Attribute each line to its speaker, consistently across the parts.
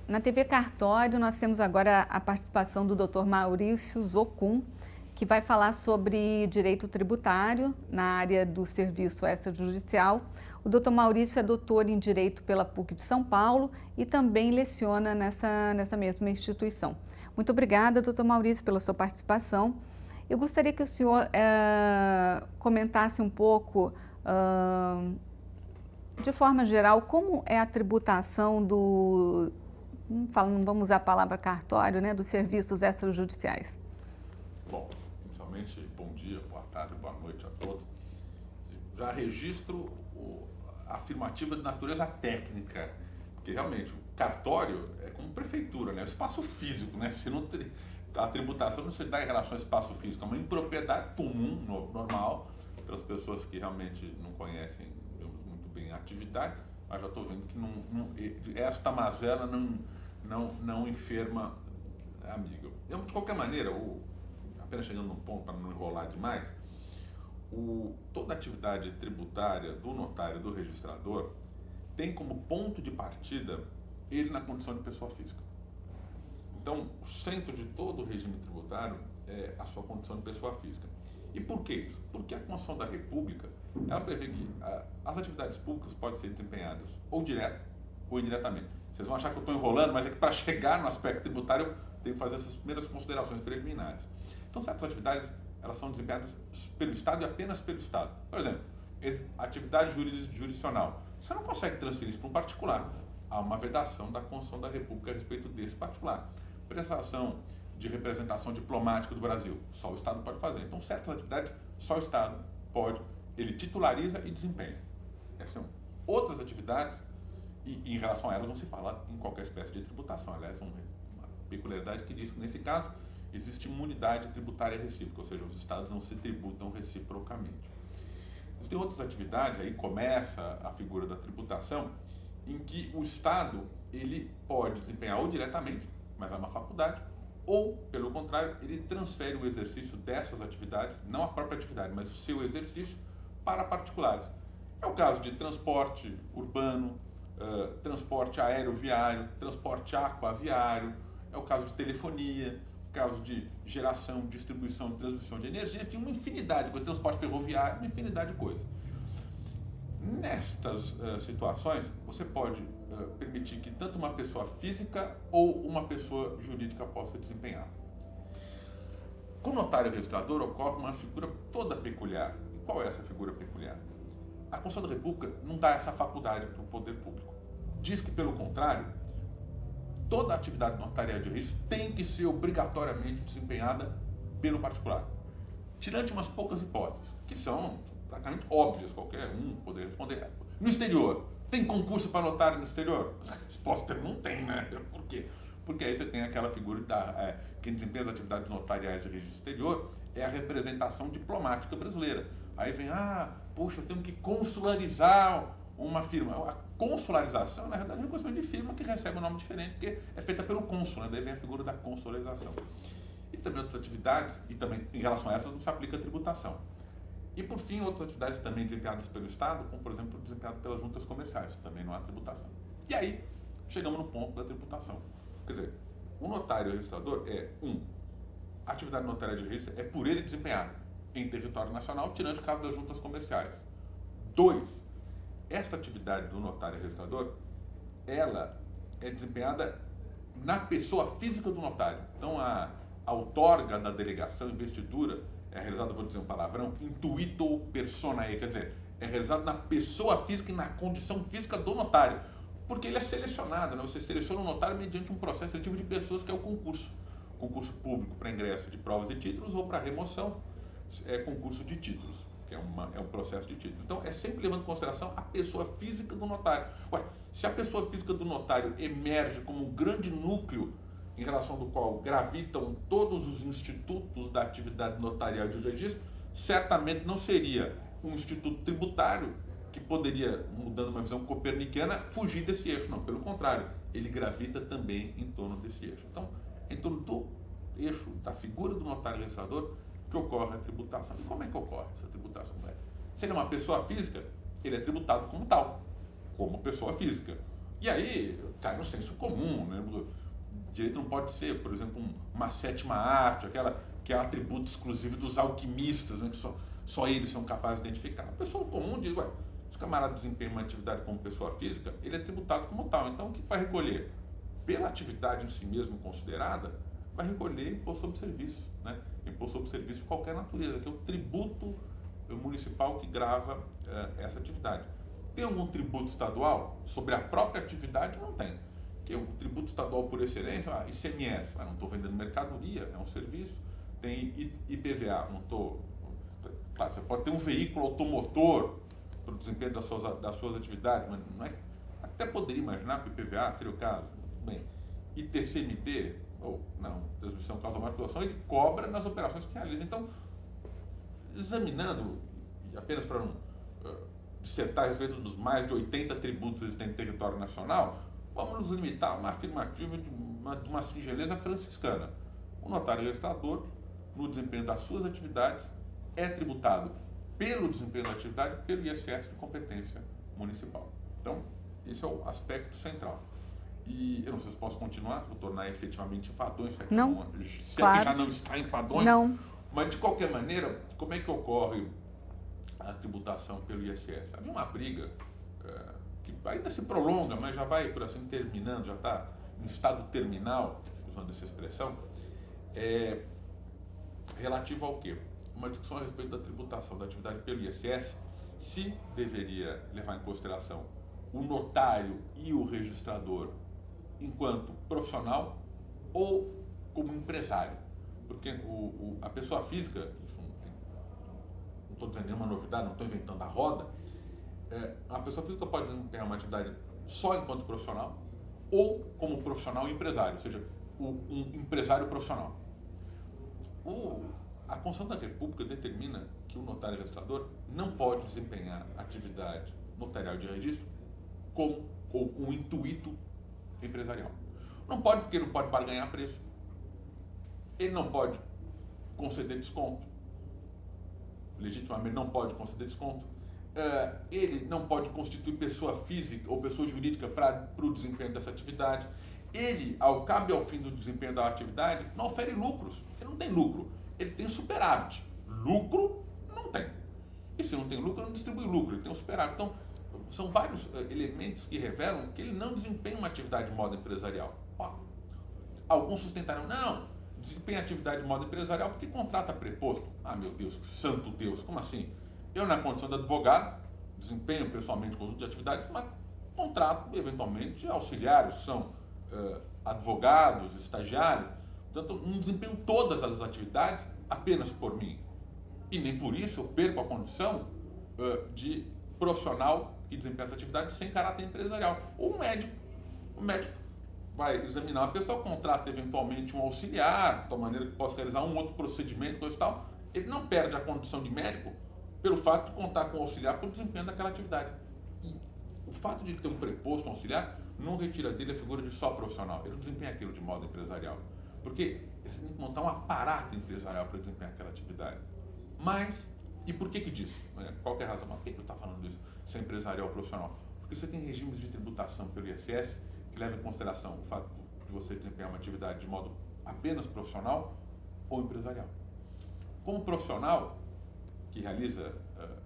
Speaker 1: Na TV Cartório, nós temos agora a participação do Dr. Maurício Zocum, que vai falar sobre direito tributário na área do serviço extrajudicial. O Dr. Maurício é doutor em Direito pela PUC de São Paulo e também leciona nessa mesma instituição. Muito obrigada, Dr. Maurício, pela sua participação. Eu gostaria que o senhor comentasse um pouco, de forma geral, como é a tributação não vamos usar a palavra cartório, né, dos serviços extrajudiciais.
Speaker 2: Bom, inicialmente, bom dia, boa tarde, boa noite a todos. Já registro a afirmativa de natureza técnica, porque realmente o cartório é como prefeitura, né, espaço físico, né, a tributação não se dá em relação ao espaço físico, é uma impropriedade comum, normal, pelas pessoas que realmente não conhecem muito bem a atividade, mas já estou vendo que esta mazela não enferma amigo. De qualquer maneira, apenas chegando num ponto para não enrolar demais, toda atividade tributária do notário e do registrador tem como ponto de partida ele na condição de pessoa física. Então, o centro de todo o regime tributário é a sua condição de pessoa física. E por que isso? Porque a Constituição da República, ela prevê que as atividades públicas podem ser desempenhadas ou direto ou indiretamente. Vocês vão achar que eu estou enrolando, mas é que para chegar no aspecto tributário eu tenho que fazer essas primeiras considerações preliminares. Então, certas atividades elas são desempenhadas pelo Estado e apenas pelo Estado. Por exemplo, atividade jurisdicional. Você não consegue transferir isso para um particular. Há uma vedação da Constituição da República a respeito desse particular. Prestação de representação diplomática do Brasil, só o Estado pode fazer. Então, certas atividades, só o Estado pode, ele titulariza e desempenha. Essas são outras atividades, e em relação a elas não se fala em qualquer espécie de tributação. Aliás, uma peculiaridade que diz que, nesse caso, existe imunidade tributária recíproca, ou seja, os Estados não se tributam reciprocamente. Existem outras atividades, aí começa a figura da tributação, em que o Estado ele pode desempenhar ou diretamente, mas é uma faculdade, ou, pelo contrário, ele transfere o exercício dessas atividades, não a própria atividade, mas o seu exercício, para particulares. É o caso de transporte urbano, transporte aeroviário, transporte aquaviário, é o caso de telefonia, caso de geração, distribuição e transmissão de energia, enfim, uma infinidade de coisas, transporte ferroviário, uma infinidade de coisas. Nestas situações, você pode permitir que tanto uma pessoa física ou uma pessoa jurídica possa desempenhar. Com o notário registrador ocorre uma figura toda peculiar. E qual é essa figura peculiar? A Constituição da República não dá essa faculdade para o poder público. Diz que, pelo contrário, toda atividade notarial de registro tem que ser obrigatoriamente desempenhada pelo particular. Tirante umas poucas hipóteses, que são praticamente óbvias, qualquer um poderia responder. No exterior, tem concurso para notário no exterior? A resposta é não tem, né? Por quê? Porque aí você tem aquela figura quem desempenha as atividades notariais de registro exterior é a representação diplomática brasileira. Aí vem, poxa, eu tenho que consularizar uma firma. A consularização, na verdade, é um reconhecimento de firma que recebe um nome diferente, porque é feita pelo cônsul, né? Daí vem a figura da consularização. E também outras atividades, e também em relação a essas não se aplica a tributação. E por fim, outras atividades também desempenhadas pelo Estado, como por exemplo, desempenhadas pelas juntas comerciais, também não há tributação. E aí, chegamos no ponto da tributação. Quer dizer, o notário registrador a atividade notária de registro é por ele desempenhada em território nacional, tirando o caso das juntas comerciais. 2, esta atividade do notário registrador, ela é desempenhada na pessoa física do notário. Então, a outorga da delegação, investidura, é realizada, vou dizer um palavrão, intuito personae, quer dizer, é realizado na pessoa física e na condição física do notário, porque ele é selecionado, né? Você seleciona o notário mediante um processo seletivo de pessoas que é o concurso público para ingresso de provas e títulos ou para remoção, concurso de títulos, que é um processo de títulos. Então, é sempre levando em consideração a pessoa física do notário. Se a pessoa física do notário emerge como um grande núcleo em relação do qual gravitam todos os institutos da atividade notarial de registro, certamente não seria um instituto tributário que poderia, mudando uma visão copernicana, fugir desse eixo. Não, pelo contrário, ele gravita também em torno desse eixo. Então, em torno do eixo da figura do notário registrador que ocorre a tributação. E como é que ocorre essa tributação? Se ele é uma pessoa física, ele é tributado como tal, como pessoa física. E aí cai no senso comum, né? O direito não pode ser, por exemplo, uma sétima arte, aquela que é um atributo exclusivo dos alquimistas, né? Que só eles são capazes de identificar. A pessoa comum diz, ué, se o camarada desempenha uma atividade como pessoa física, ele é tributado como tal. Então, o que vai recolher? Pela atividade em si mesmo considerada, vai recolher imposto sobre serviço, né? Imposto sobre serviço de qualquer natureza, que é o tributo municipal que grava essa atividade. Tem algum tributo estadual sobre a própria atividade? Não tem. Porque o tributo estadual por excelência, ICMS, não estou vendendo mercadoria, é um serviço. Tem IPVA, não estou... Claro, você pode ter um veículo automotor para o desempenho das suas atividades, mas não é... Até poderia imaginar que o IPVA seria o caso. Bem, ITCMD, ou não, transmissão causa manipulação, ele cobra nas operações que realiza. Então, examinando, apenas para não dissertar a respeito dos mais de 80 tributos existentes no território nacional, vamos nos limitar a uma afirmativa de uma singeleza franciscana. O notário registrador, no desempenho das suas atividades, é tributado pelo desempenho da atividade pelo ISS de competência municipal. Então, esse é o aspecto central. E eu não sei se posso continuar, vou tornar efetivamente enfadonho, se é que,
Speaker 1: não,
Speaker 2: claro. Que já não está enfadonho.
Speaker 1: Não.
Speaker 2: Mas, de qualquer maneira, como é que ocorre a tributação pelo ISS? Havia uma briga que ainda se prolonga, mas já vai, por assim, terminando, já está em estado terminal, usando essa expressão, relativo ao quê? Uma discussão a respeito da tributação da atividade pelo ISS, se deveria levar em consideração o notário e o registrador enquanto profissional ou como empresário. Porque a pessoa física, isso não estou dizendo nenhuma novidade, não estou inventando a roda, a pessoa física pode desempenhar uma atividade só enquanto profissional ou como profissional e empresário, ou seja, um empresário profissional. A Constituição da República determina que o notário registrador não pode desempenhar atividade notarial de registro com o intuito empresarial. Não pode, porque não pode barganhar preço. Ele não pode conceder desconto. Legitimamente não pode conceder desconto. Ele não pode constituir pessoa física ou pessoa jurídica para o desempenho dessa atividade. Ele, ao cabo e ao fim do desempenho da atividade, não ofere lucros. Ele não tem lucro. Ele tem superávit. Lucro, não tem. E se não tem lucro, não distribui lucro. Ele tem um superávit. Então, são vários elementos que revelam que ele não desempenha uma atividade de modo empresarial. Alguns sustentaram, não, desempenha atividade de modo empresarial porque contrata preposto. Ah, meu Deus, santo Deus, como assim? Eu, na condição de advogado, desempenho pessoalmente conjunto de atividades, mas contrato, eventualmente, auxiliares, são advogados, estagiários. Portanto, não desempenho todas as atividades apenas por mim. E nem por isso eu perco a condição de profissional que desempenha essa atividade sem caráter empresarial. Ou o médico vai examinar uma pessoa, contrata eventualmente um auxiliar, de maneira que possa realizar um outro procedimento, coisa e tal. Ele não perde a condição de médico pelo fato de contar com o auxiliar para o desempenho daquela atividade. E o fato de ele ter um preposto, um auxiliar, não retira dele a figura de só profissional. Ele não desempenha aquilo de modo empresarial. Porque você tem que montar um aparato empresarial para desempenhar aquela atividade. Mas, e por que disso? Qual que é a razão? Mas por que eu estou falando isso, se é empresarial ou profissional? Porque você tem regimes de tributação pelo ISS que levam em consideração o fato de você desempenhar uma atividade de modo apenas profissional ou empresarial. Como profissional, que realiza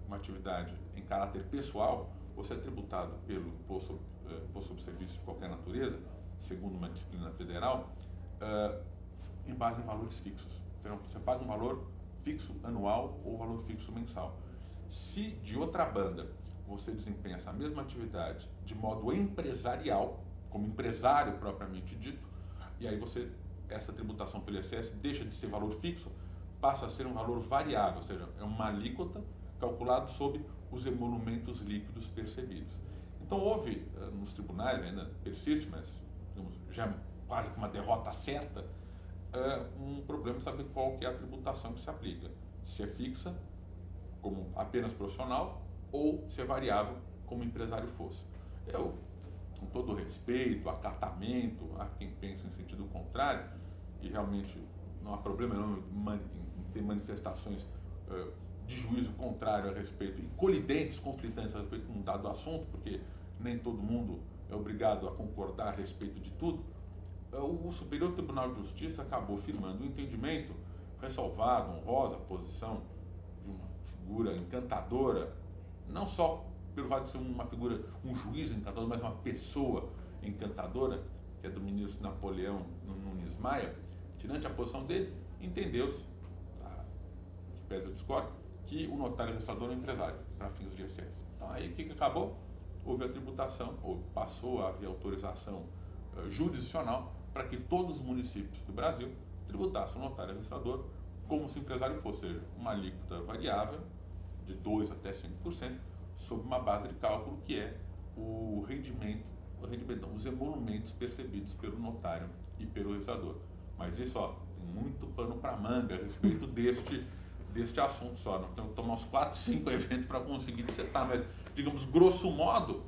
Speaker 2: uma atividade em caráter pessoal, você é tributado pelo imposto sobre serviço de qualquer natureza, segundo uma disciplina federal, em base em valores fixos. Então, você paga um valor fixo anual ou valor fixo mensal. Se, de outra banda, você desempenha essa mesma atividade de modo empresarial, como empresário propriamente dito, e aí essa tributação pelo ISS deixa de ser valor fixo, passa a ser um valor variável, ou seja, é uma alíquota calculada sobre os emolumentos líquidos percebidos. Então houve, nos tribunais, ainda persiste, mas digamos, já quase que uma derrota certa, um problema de saber qual que é a tributação que se aplica. Se é fixa, como apenas profissional, ou se é variável, como empresário fosse. Eu, com todo o respeito, acatamento, a quem pensa em sentido contrário, e realmente não há problema não em ter manifestações de juízo contrário a respeito, e colidentes, conflitantes a respeito de um dado assunto, porque nem todo mundo obrigado a concordar a respeito de tudo, o Superior Tribunal de Justiça acabou firmando um entendimento, ressalvado, honrosa posição de uma figura encantadora, não só pelo fato de ser uma figura, um juiz encantador, mas uma pessoa encantadora, que é do ministro Napoleão Nunes Maia. Tirante a posição dele, entendeu-se, que pese eu discordo, que o notário registrador é um empresário para fins de ISS. Então aí o que acabou? Houve a tributação, ou passou a haver autorização jurisdicional para que todos os municípios do Brasil tributassem o notário registrador como se o empresário fosse, seja, uma alíquota variável de 2% até 5%, sob uma base de cálculo que é o rendimento não, os emolumentos percebidos pelo notário e pelo registrador. Mas isso, tem muito pano para manga a respeito deste assunto só. Nós temos que tomar uns 4, 5 eventos para conseguir dissertar, mas, digamos, grosso modo,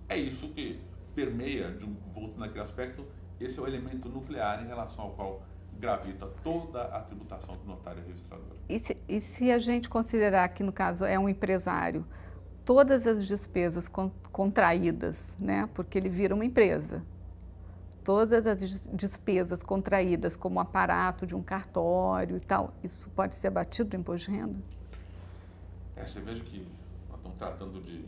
Speaker 2: é isso que permeia, voltando naquele aspecto, esse é o elemento nuclear em relação ao qual gravita toda a tributação do notário registrador.
Speaker 1: E se a gente considerar que, no caso, é um empresário, todas as despesas contraídas, né, porque ele vira uma empresa, todas as despesas contraídas, como o aparato de um cartório e tal, isso pode ser abatido do imposto de renda?
Speaker 2: Você veja que nós estamos tratando de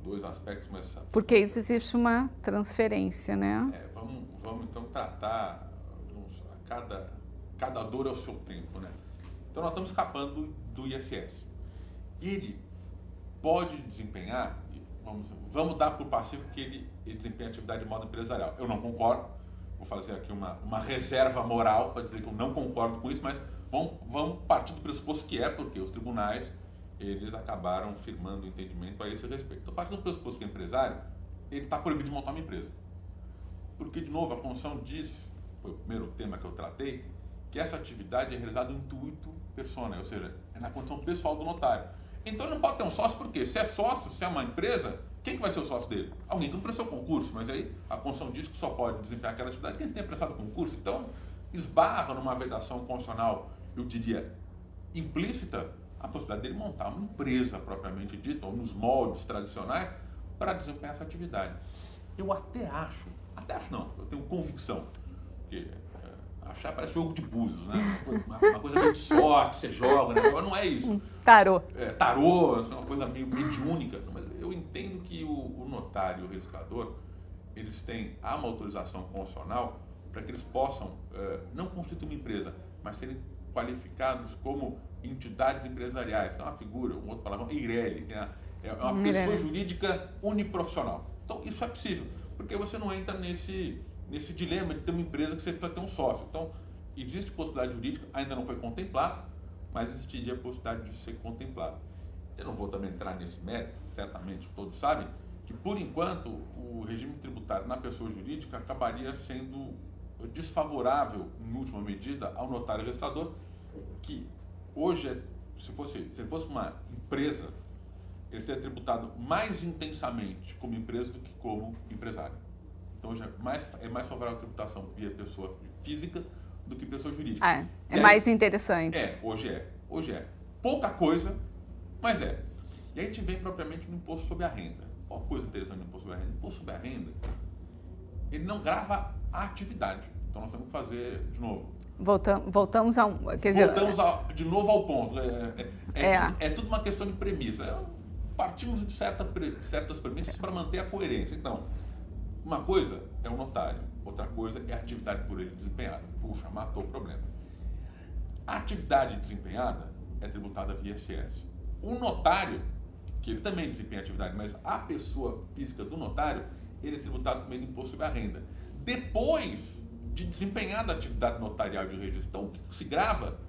Speaker 2: dois aspectos, mas...
Speaker 1: Porque isso existe uma transferência, né?
Speaker 2: Vamos então tratar cada dor ao seu tempo, né? Então nós estamos escapando do ISS. Ele pode desempenhar, vamos dar por passivo que ele desempenha atividade de modo empresarial. Eu não concordo, vou fazer aqui uma reserva moral para dizer que eu não concordo com isso, mas vamos partir do pressuposto que porque os tribunais, eles acabaram firmando o entendimento a esse respeito. Então, partindo do pressuposto que é empresário, ele está proibido de montar uma empresa. Porque, de novo, a Constituição diz, foi o primeiro tema que eu tratei, que essa atividade é realizada em intuito personae, ou seja, é na condição pessoal do notário. Então ele não pode ter um sócio, porque se é sócio, se é uma empresa, quem que vai ser o sócio dele? Alguém que não prestou concurso, mas aí a Constituição diz que só pode desempenhar aquela atividade quem tenha prestado concurso. Então esbarra numa vedação constitucional, eu diria, implícita, a possibilidade dele montar uma empresa propriamente dita, ou nos moldes tradicionais, para desempenhar essa atividade. Eu até acho não, eu tenho convicção, porque achar parece jogo de búzios, né? Uma coisa meio de sorte, você joga, né? Não é isso.
Speaker 1: Tarô.
Speaker 2: Tarô, é uma coisa meio mediúnica. Mas eu entendo que o notário e o registrador, há uma autorização constitucional para que eles possam não constituir uma empresa, mas serem qualificados como entidades empresariais, que é uma figura, um outro palavrão, EIRELI, que é uma pessoa jurídica uniprofissional. Então isso é possível, porque você não entra nesse dilema de ter uma empresa que você precisa ter um sócio. Então, existe possibilidade jurídica, ainda não foi contemplada, mas existiria a possibilidade de ser contemplada. Eu não vou também entrar nesse mérito, certamente todos sabem, que por enquanto o regime tributário na pessoa jurídica acabaria sendo desfavorável, em última medida, ao notário registrador, que hoje, se fosse uma empresa, ele seria tributado mais intensamente como empresa do que como empresário. Então, hoje é mais favorável a tributação via pessoa física do que pessoa jurídica.
Speaker 1: É mais interessante.
Speaker 2: Hoje é. Pouca coisa, mas é. E a gente vem propriamente no imposto sobre a renda. Qual coisa interessante no imposto sobre a renda? O imposto sobre a renda, ele não grava a atividade. Então, nós temos que fazer, de novo...
Speaker 1: Voltamos
Speaker 2: de novo ao ponto. É tudo uma questão de premissa. Partimos de certas premissas para manter a coerência. Então, uma coisa é o notário, outra coisa é a atividade por ele desempenhada. Puxa, matou o problema. A atividade desempenhada é tributada via ISS. O notário, que ele também desempenha atividade, mas a pessoa física do notário, ele é tributado por meio do imposto sobre a renda. Depois de desempenhada a atividade notarial de registro, então o que se grava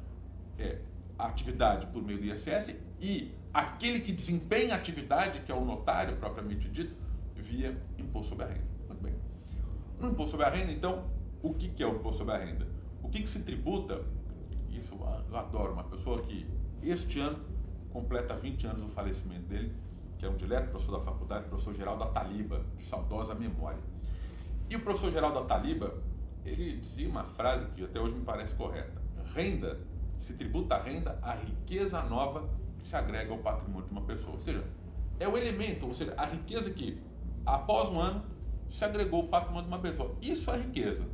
Speaker 2: é a atividade por meio do ISS e aquele que desempenha a atividade, que é o notário propriamente dito, via imposto sobre a renda. Muito bem. No imposto sobre a renda, então, o que é o imposto sobre a renda? O que se tributa? Isso eu adoro. Uma pessoa que este ano completa 20 anos do falecimento dele, que é um dileto professor da faculdade, professor Geraldo Ataliba, de saudosa memória. E o professor Geraldo Ataliba, ele dizia uma frase que até hoje me parece correta. Renda, se tributa a renda, a riqueza nova que se agrega ao patrimônio de uma pessoa. Ou seja, é o elemento, ou seja, a riqueza que, após um ano, se agregou o patrimônio de uma pessoa. Isso é riqueza.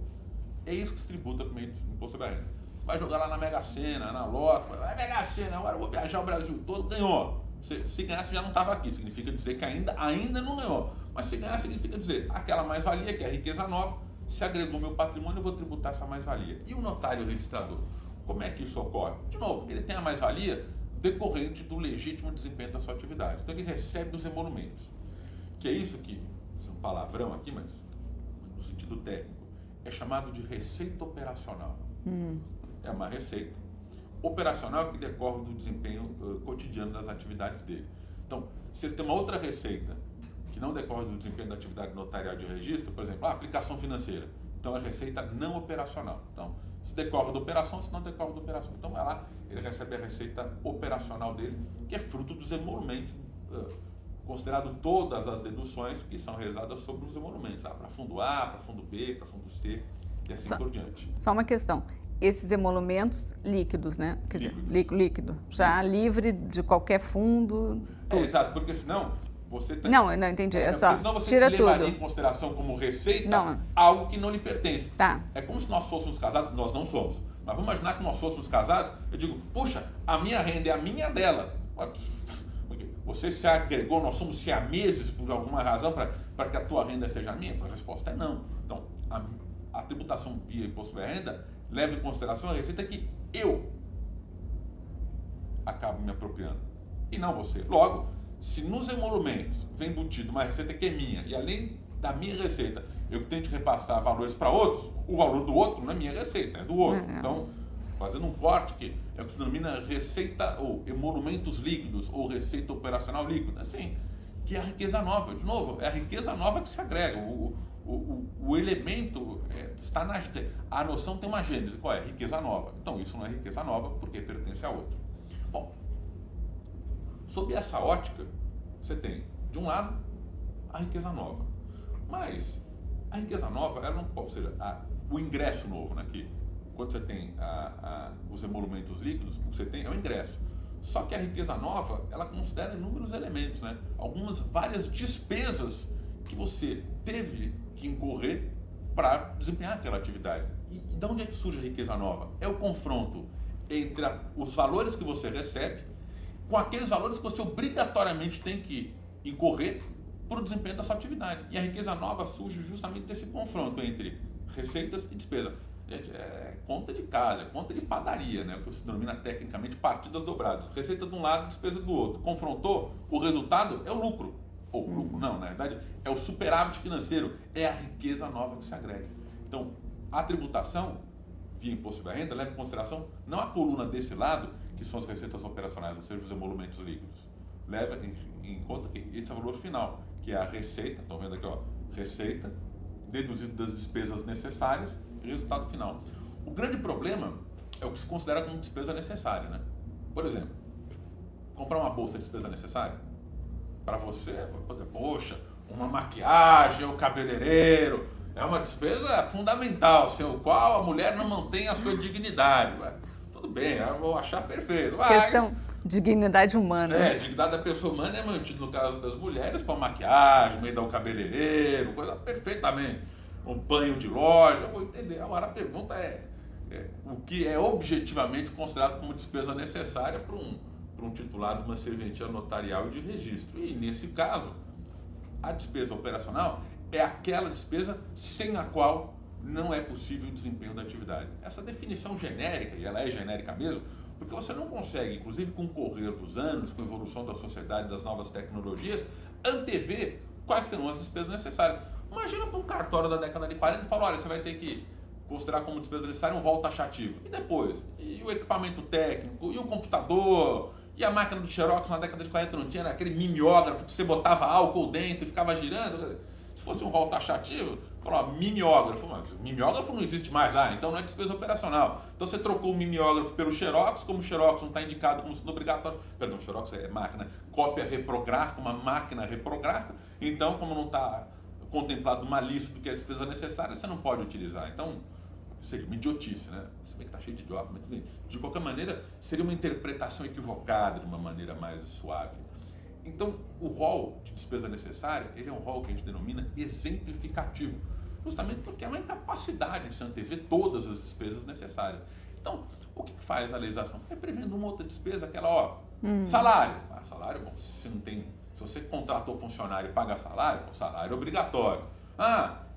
Speaker 2: É isso que se tributa por meio do imposto sobre a renda. Você vai jogar lá na Mega Sena, na Loto, vai Mega Sena, agora eu vou viajar o Brasil todo, ganhou. Se ganhar, você já não estava aqui, significa dizer que ainda não ganhou. Mas se ganhar, significa dizer aquela mais-valia, que é a riqueza nova, se agregou meu patrimônio, eu vou tributar essa mais-valia. E o notário registrador? Como é que isso ocorre? De novo, ele tem a mais-valia decorrente do legítimo desempenho da sua atividade. Então ele recebe os emolumentos. Que é isso que, é um palavrão aqui, mas no sentido técnico, é chamado de receita operacional. É uma receita operacional que decorre do desempenho cotidiano das atividades dele. Então, se ele tem uma outra receita que não decorre do desempenho da atividade notarial de registro, por exemplo, a aplicação financeira, então é receita não operacional. Então, se decorre da operação, se não decorre da operação. Então, vai lá, ele recebe a receita operacional dele, que é fruto dos emolumentos, considerado todas as deduções que são realizadas sobre os emolumentos, para fundo A, para fundo B, para fundo C, e assim por diante.
Speaker 1: Só uma questão. Esses emolumentos líquidos, né? Quer dizer, líquido. Já livre de qualquer fundo.
Speaker 2: Exato, porque senão você tem...
Speaker 1: Não, entendi. É só
Speaker 2: senão você
Speaker 1: tira
Speaker 2: levaria
Speaker 1: tudo
Speaker 2: em consideração como receita algo que não lhe pertence.
Speaker 1: Tá.
Speaker 2: É como se nós fôssemos casados, nós não somos. Mas vamos imaginar que nós fôssemos casados, eu digo, puxa, a minha renda é a minha dela. Você se agregou, nós somos siameses por alguma razão para que a tua renda seja a minha? A resposta é não. Então, a tributação via imposto sobre a renda leva em consideração a receita que eu acabo me apropriando e não você. Logo, se nos emolumentos vem embutido uma receita que é minha e além da minha receita eu tenho de repassar valores para outros, o valor do outro não é minha receita, é do outro. Então, fazendo um corte que é o que se denomina receita ou emolumentos líquidos ou receita operacional líquida, assim, que é a riqueza nova. De novo, é a riqueza nova que se agrega. O elemento está na... A noção tem uma gênese. Qual é? Riqueza nova. Então, isso não é riqueza nova porque pertence a outro. Bom, sob essa ótica, você tem, de um lado, a riqueza nova. Mas a riqueza nova, ela não pode, ou seja, o ingresso novo, né? Que quando você tem os emolumentos líquidos, o que você tem é o ingresso. Só que a riqueza nova, ela considera inúmeros elementos, né? Várias despesas que você teve que incorrer para desempenhar aquela atividade. E de onde é que surge a riqueza nova? É o confronto entre os valores que você recebe com aqueles valores que você obrigatoriamente tem que incorrer para o desempenho da sua atividade. E a riqueza nova surge justamente desse confronto entre receitas e despesa. Gente, é conta de casa, é conta de padaria, né? O que se denomina tecnicamente partidas dobradas. Receita de um lado, despesa do outro. Confrontou, o resultado é o lucro. Ou lucro não, na verdade, é o superávit financeiro, é a riqueza nova que se agrega. Então, a tributação, via imposto sobre a renda, leva em consideração não a coluna desse lado, que são as receitas operacionais, ou seja, os emolumentos líquidos. Leva em conta que esse é o valor final, que é a receita, estão vendo aqui, ó, receita, deduzido das despesas necessárias, e resultado final. O grande problema é o que se considera como despesa necessária, né? Por exemplo, comprar uma bolsa de despesa necessária? Para você, poxa, uma maquiagem, o cabeleireiro, é uma despesa fundamental, sem o qual a mulher não mantém a sua dignidade. Ué, tudo bem, eu vou achar perfeito.
Speaker 1: Questão dignidade humana.
Speaker 2: Dignidade da pessoa humana é mantido no caso das mulheres para maquiagem, meio dar o cabeleireiro, coisa perfeitamente. Um banho de loja, eu vou entender. Agora a pergunta o que é objetivamente considerado como despesa necessária para um titular de uma serventia notarial e de registro. E nesse caso, a despesa operacional é aquela despesa sem a qual não é possível o desempenho da atividade. Essa definição genérica, e ela é genérica mesmo, porque você não consegue, inclusive com o correr dos anos, com a evolução da sociedade, das novas tecnologias, antever quais serão as despesas necessárias. Imagina para um cartório da década de 40 e falar, olha, você vai ter que considerar como despesa necessária um rol taxativo. E depois? E o equipamento técnico? E o computador? E a máquina do Xerox na década de 40 não tinha, era aquele mimeógrafo que você botava álcool dentro e ficava girando? Se fosse um rol taxativo, falava mimeógrafo, mas o mimeógrafo não existe mais, então não é despesa operacional. Então você trocou o mimeógrafo pelo Xerox, como o Xerox não está indicado como sendo obrigatório, perdão, Xerox é máquina, cópia reprográfica, uma máquina reprográfica, então como não está contemplado uma lista do que é despesa necessária, você não pode utilizar. Então, seria uma idiotice, né? Se bem que está cheio de idiota, mas de qualquer maneira, seria uma interpretação equivocada de uma maneira mais suave. Então, o rol de despesa necessária, ele é um rol que a gente denomina exemplificativo, justamente porque é uma incapacidade de se antever todas as despesas necessárias. Então, o que faz a legislação? É prevendo uma outra despesa, aquela, salário. Salário, bom, se você contratou funcionário e paga salário, o salário é obrigatório.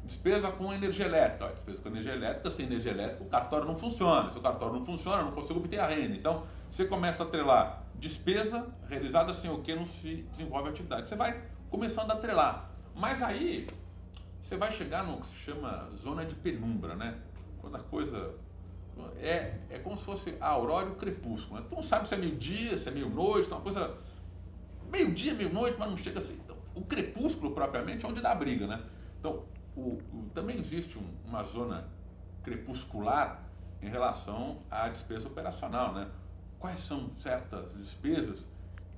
Speaker 2: Despesa com energia elétrica. Despesa com energia elétrica, sem energia elétrica, o cartório não funciona. Se o cartório não funciona, eu não consigo obter a renda. Então, você começa a atrelar despesa realizada sem o que não se desenvolve a atividade. Você vai começando a atrelar. Mas aí, você vai chegar no que se chama zona de penumbra, né? Quando a coisa é como se fosse a aurora e o crepúsculo, né? Tu não sabe se é meio-dia, se é meio-noite, uma coisa... Meio-dia, meio-noite, mas não chega assim. Então, o crepúsculo, propriamente, é onde dá a briga, né? Então, também existe uma zona crepuscular em relação à despesa operacional, né? Quais são certas despesas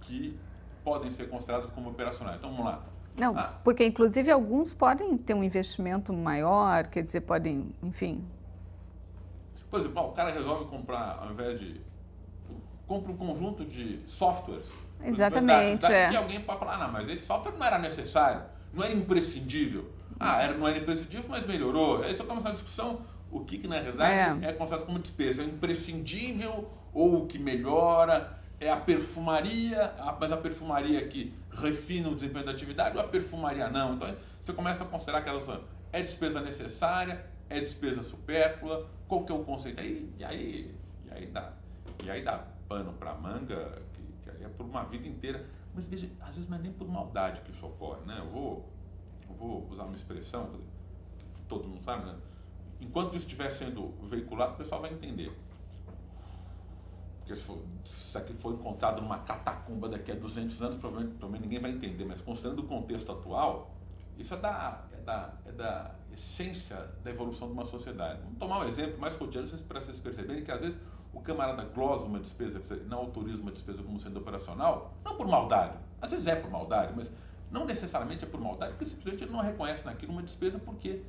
Speaker 2: que podem ser consideradas como operacionais? Então, vamos lá.
Speaker 1: Não, porque inclusive alguns podem ter um investimento maior, quer dizer, podem, enfim...
Speaker 2: Por exemplo, o cara resolve comprar, ao invés de... compra um conjunto de softwares.
Speaker 1: Exatamente,
Speaker 2: daqui alguém pode falar, não, mas esse software não era necessário, não era imprescindível. Não era imprescindível, mas melhorou. Aí você começa a discussão, o que na realidade é considerado como despesa. É imprescindível ou o que melhora, é a perfumaria, mas a perfumaria que refina o desempenho da atividade ou a perfumaria não. Então você começa a considerar que elas é despesa necessária, é despesa supérflua, qual que é o conceito aí? E aí dá pano para manga, que aí é por uma vida inteira. Mas veja, às vezes não é nem por maldade que isso ocorre, né? Eu vou usar uma expressão que todo mundo sabe, né? Enquanto isso estiver sendo veiculado, o pessoal vai entender. Porque se isso aqui for encontrado numa catacumba daqui a 200 anos, provavelmente ninguém vai entender, mas considerando o contexto atual, isso é da essência da evolução de uma sociedade. Vamos tomar um exemplo mais cotidiano para vocês perceberem que às vezes o camarada glosa uma despesa, não autoriza uma despesa como sendo operacional, não por maldade, às vezes é por maldade, mas não necessariamente é por maldade, porque simplesmente ele não reconhece naquilo uma despesa porque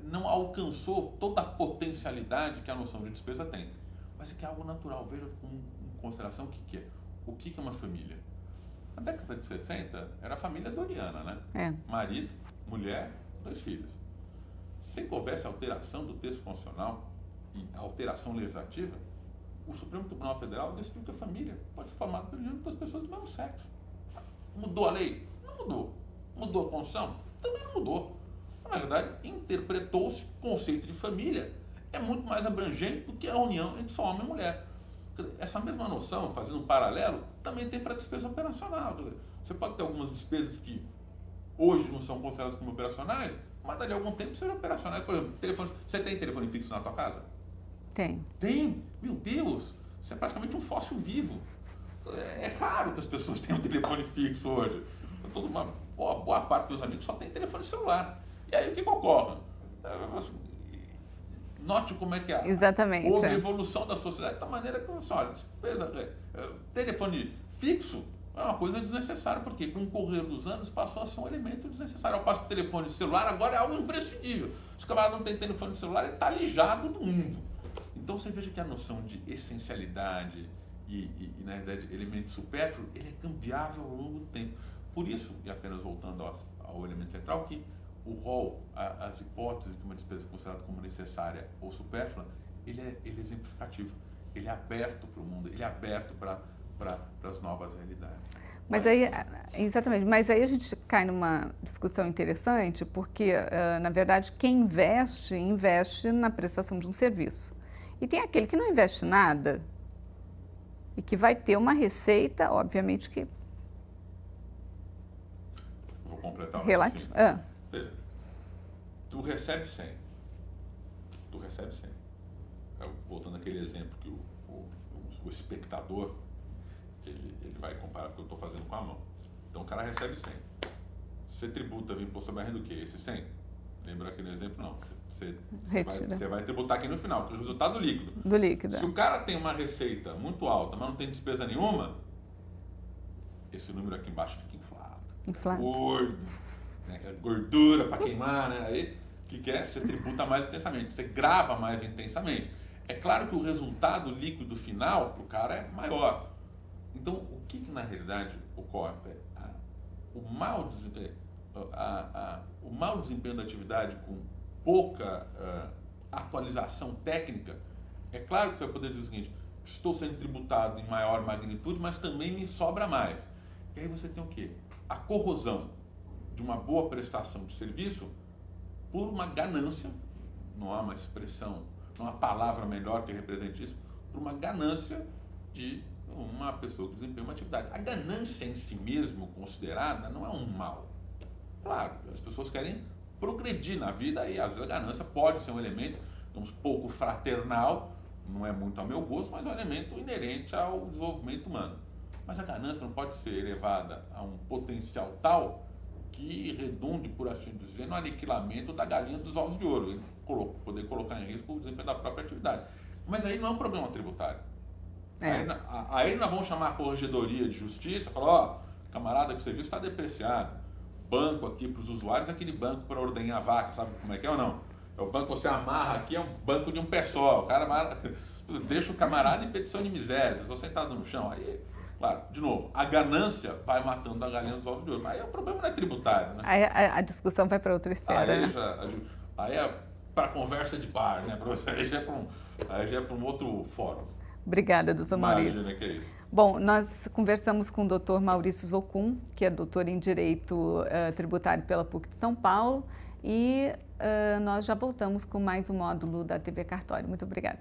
Speaker 2: não alcançou toda a potencialidade que a noção de despesa tem. Mas é que é algo natural. Veja em consideração o que é uma família. Na década de 60, era a família doriana, né? Marido, mulher, 2 filhos. Sem que houvesse alteração do texto constitucional e alteração legislativa, o Supremo Tribunal Federal decidiu que a família pode ser formada por duas pessoas do mesmo sexo. Mudou a lei? Não mudou. Mudou a Constituição? Também não mudou. Na verdade, interpretou-se o conceito de família é muito mais abrangente do que a união entre só homem e mulher. Essa mesma noção, fazendo um paralelo, também tem para a despesa operacional. Você pode ter algumas despesas que hoje não são consideradas como operacionais, mas dali a algum tempo sejam operacionais. Por exemplo, você tem telefone fixo na tua casa?
Speaker 1: Tem.
Speaker 2: Tem? Meu Deus! Você é praticamente um fóssil vivo. É raro que as pessoas tenham telefone fixo hoje. Uma boa parte dos amigos só tem telefone celular. E aí o que ocorre? Note como é que houve a evolução da sociedade da maneira que você olha, telefone fixo é uma coisa desnecessária, porque com o correr dos anos passou a ser um elemento desnecessário. Ao passo que o telefone celular agora é algo imprescindível. Se o camarada não tem telefone celular, ele está alijado do mundo. Então você veja que a noção de essencialidade e na verdade, elemento supérfluo, ele é cambiável ao longo do tempo. Por isso, e apenas voltando ao elemento central, que o rol, as hipóteses de uma despesa considerada como necessária ou supérflua, ele é exemplificativo, ele é aberto para o mundo, ele é aberto para as novas realidades.
Speaker 1: Mas aí, exatamente, mas aí a gente cai numa discussão interessante, porque, na verdade, quem investe na prestação de um serviço. E tem aquele que não investe nada e que vai ter uma receita, obviamente, que...
Speaker 2: Vou completar o
Speaker 1: raciocínio.
Speaker 2: Veja, tu recebe 100. Voltando àquele exemplo que o espectador, ele vai comparar porque eu estou fazendo com a mão. Então o cara recebe 100. Você tributa o imposto sobre a renda o quê? Esse 100? Lembra aquele exemplo? Não. Você vai tributar aqui no final, que é o resultado líquido.
Speaker 1: Do líquido.
Speaker 2: Se o cara tem uma receita muito alta, mas não tem despesa nenhuma, esse número aqui embaixo fica inflado. Gordo. Né? Gordura para queimar, né? Aí, o que é? Você tributa mais intensamente, você grava mais intensamente. É claro que o resultado líquido final para o cara é maior. Então, o que na realidade ocorre? o mau desempenho da atividade com pouca atualização técnica, é claro que você vai poder dizer o seguinte: estou sendo tributado em maior magnitude, mas também me sobra mais. E aí você tem o quê? A corrosão de uma boa prestação de serviço por uma ganância, não há uma expressão, não há uma palavra melhor que represente isso, por uma ganância de uma pessoa que desempenha uma atividade. A ganância em si mesmo, considerada, não é um mal. Claro, as pessoas querem progredir na vida e às vezes a ganância pode ser um elemento, digamos, pouco fraternal, não é muito ao meu gosto, mas é um elemento inerente ao desenvolvimento humano. Mas a ganância não pode ser elevada a um potencial tal que redunde, por assim dizer, no aniquilamento da galinha dos ovos de ouro, ele poder colocar em risco o desempenho da própria atividade. Mas aí não é um problema tributário. Aí nós vamos chamar a Corregedoria de Justiça e falar: ó, camarada, que o serviço está depreciado. Banco aqui para os usuários, aquele banco para ordenhar a vaca, sabe como é que é ou não? É o banco que você amarra aqui, é um banco de um pé só. O cara deixa o camarada em petição de miséria, estou sentado no chão. Aí, claro, de novo, a ganância vai matando a galinha dos ovos de ouro. Aí o problema não é tributário, né?
Speaker 1: Aí a discussão vai para outra esfera.
Speaker 2: Aí é para conversa de bar, né? Aí já é para um outro fórum.
Speaker 1: Obrigada, doutor Maurício.
Speaker 2: Imagina que é isso.
Speaker 1: Bom, nós conversamos com o doutor Maurício Zocum, que é doutor em Direito Tributário pela PUC de São Paulo, e nós já voltamos com mais um módulo da TV Cartório. Muito obrigada.